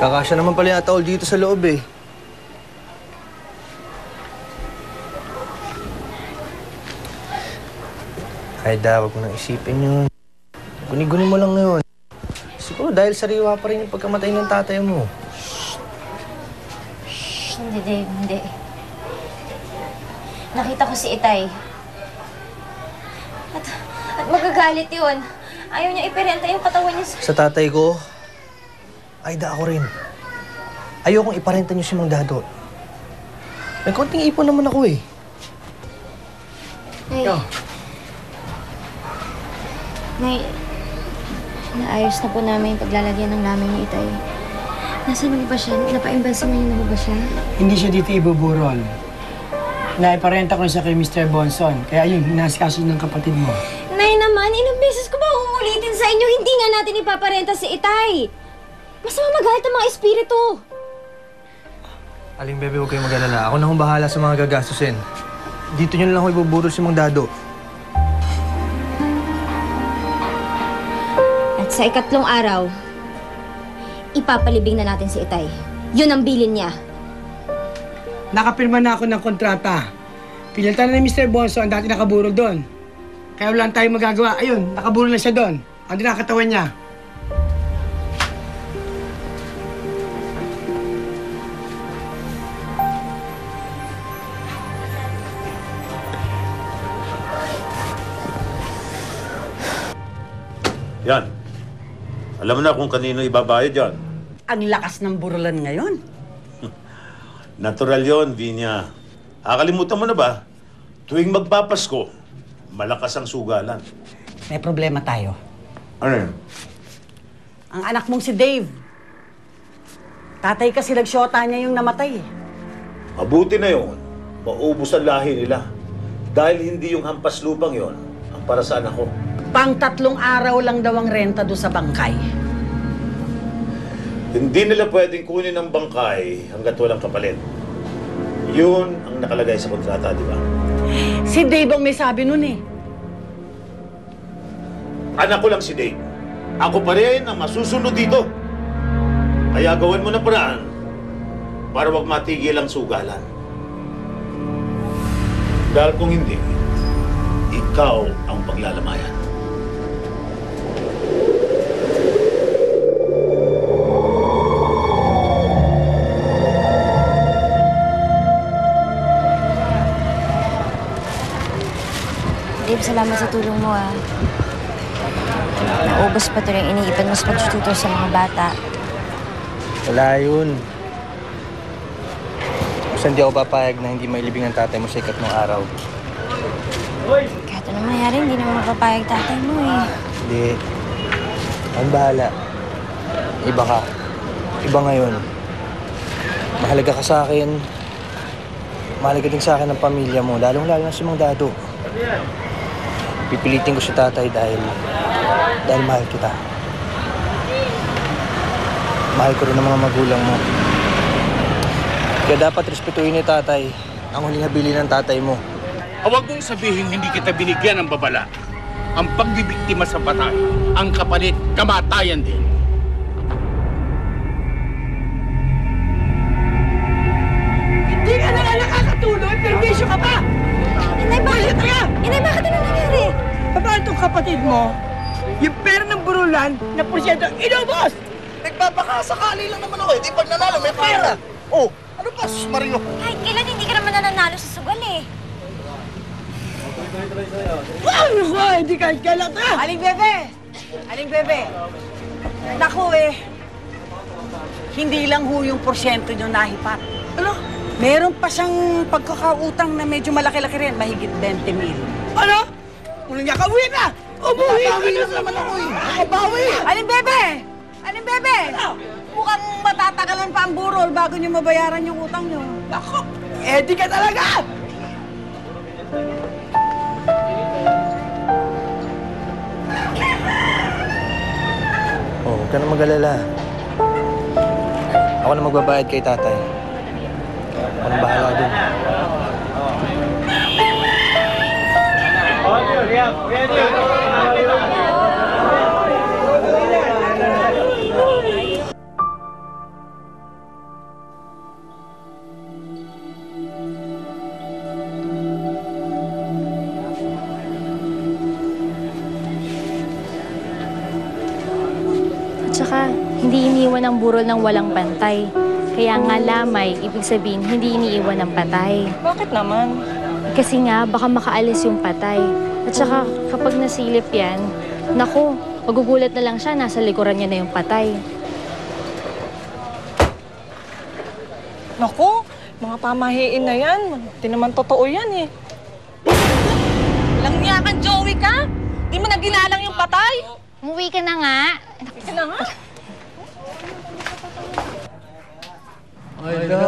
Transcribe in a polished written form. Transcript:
Kakasya naman pala yata all dito sa loob eh. Ay huwag mo nang isipin yun. Guni-guni mo lang yun. Siguro dahil sariwa pa rin yung pagkamatay ng tatay mo. Shh, hindi, Dave, hindi. Nakita ko si Itay. At magagalit yun. Ayaw niya iperenta yung katawan niya sa tatay ko. Aida, ako rin. Ayokong iparenta niyo si Mang Dado. May konting ipon naman ako eh. Nay, naayos na po namin yung paglalagyan ng namin ni Itay. Nasaan na ba siya? Napaimbansa mo na ba siya? Hindi siya dito ibuburol. Naiparenta ko siya kay Mr. Bonson. Kaya yun, hinasikaso ng kapatid mo. Nay naman, ilang beses ko ba umulitin sa inyo, hindi nga natin ipaparenta si Itay. Mas mamagalit ang mga espiritu. Aling bebe, huwag kayong mag-alala. Ako na akong bahala sa mga gagastusin. Dito nyo na lang ako ibuburol si Mang Dado. At sa ikatlong araw, ipapalibing na natin si Itay. Yun ang bilin niya. Nakapirma na ako ng kontrata. Pinalitan na ni Mr. Bonson, dati nakaburol doon. Kaya wala tayong magagawa. Ayun, nakaburol na siya doon. Ang dinakatawan niya. Yan. Alam mo na kung kanino ibabayad yan. Ang lakas ng burulan ngayon. Natural yon, Vinya. Nakakalimutan mo na ba? Tuwing magpapasko, malakas ang sugalan. May problema tayo. Ano yun? Ang anak mong si Dave. Tatay kasi nagsyota niya yung namatay. Mabuti na yon. Maubos ang lahi nila. Dahil hindi yung hampas lupang yon ang para sa anak ko. Pang-3 araw lang daw ang renta doon sa bangkay. Hindi nila pwedeng kunin ang bangkay hanggat walang kapalit. Yun ang nakalagay sa kontrata, di ba? Si Dave ang may sabi nun eh. Anak ko lang si Dave. Ako pa rin ang masusunod dito. Kaya gawin mo na paraan para wag matigil ang sugalan. Dahil kung hindi, ikaw ang paglalamayan. Dave, salamat sa tulong mo ah. Naubos pa ito rin iniipan mo sa pagtututo sa mga bata. Wala yun. Basta hindi ako papayag na hindi mailibing ang tatay mo sa ikatlong araw. Kahit anong mangyari, hindi naman mapapayag tatay mo eh. Hindi. Ang bahala. Iba ka. Iba ngayon. Mahalaga ka sa akin. Mahalaga din sa akin ang pamilya mo. Lalong-lalo na si Mang Dado. Pipilitin ko si tatay dahil mahal kita. Mahal ko rin ang mga magulang mo. Kaya dapat respetuhin ni tatay ang huling habili ng tatay mo. Huwag mong sabihin hindi kita binigyan ng babala. Ang pagbibiktima sa patay, ang kapalit, kamatayan din. Hindi ka na nga nakakatulog! Permisyo ka pa! Inay, bakit? Inay, bakit ano nangyari? Paano itong kapatid mo? Yung pera ng burulan na porsyento, inubos! Nagpapakasakali lang naman ako eh. Di pag nanalo, may pera. Oh, ano pa, sus Mario? Kahit kailan hindi ka naman nananalo sa sugal eh. Ano ko? Hindi kahit kailan ka! Aling Bebe! Aling Bebe! Naku eh. Hindi lang ho yung porsyento nyo nahipat. Ano? Meron pa siyang pagkakautang na medyo malaki-laki rin. Mahigit 20,000. Ano? Kung niya ka, uwi na! Umuwi na naman ako eh! Bawi! Aling Bebe! Aling Bebe! Mukhang matatagalan pa ang burol bago nyo mabayaran yung utang nyo. Ako! Eh, di ka talaga! Oh, huwag ka na mag-alala. Ako na magbabayad kay tatay. Ako na bahala dun. Tsaka, hindi iniwan ang burol ng walang pantay. Kaya nga lamay, ibig sabihin, hindi iniiwan ng patay. Bakit naman? Kasi nga, baka makaalis yung patay. At saka, kapag nasilip yan, naku, magugulat na lang siya, nasa likuran niya na yung patay. Naku, mga pamahiin na yan. Hindi naman totoo yan eh. Walang niya kang Joey ka? Di mo naginalang yung patay? Umuwi ka na nga. Ika na nga. Ayla,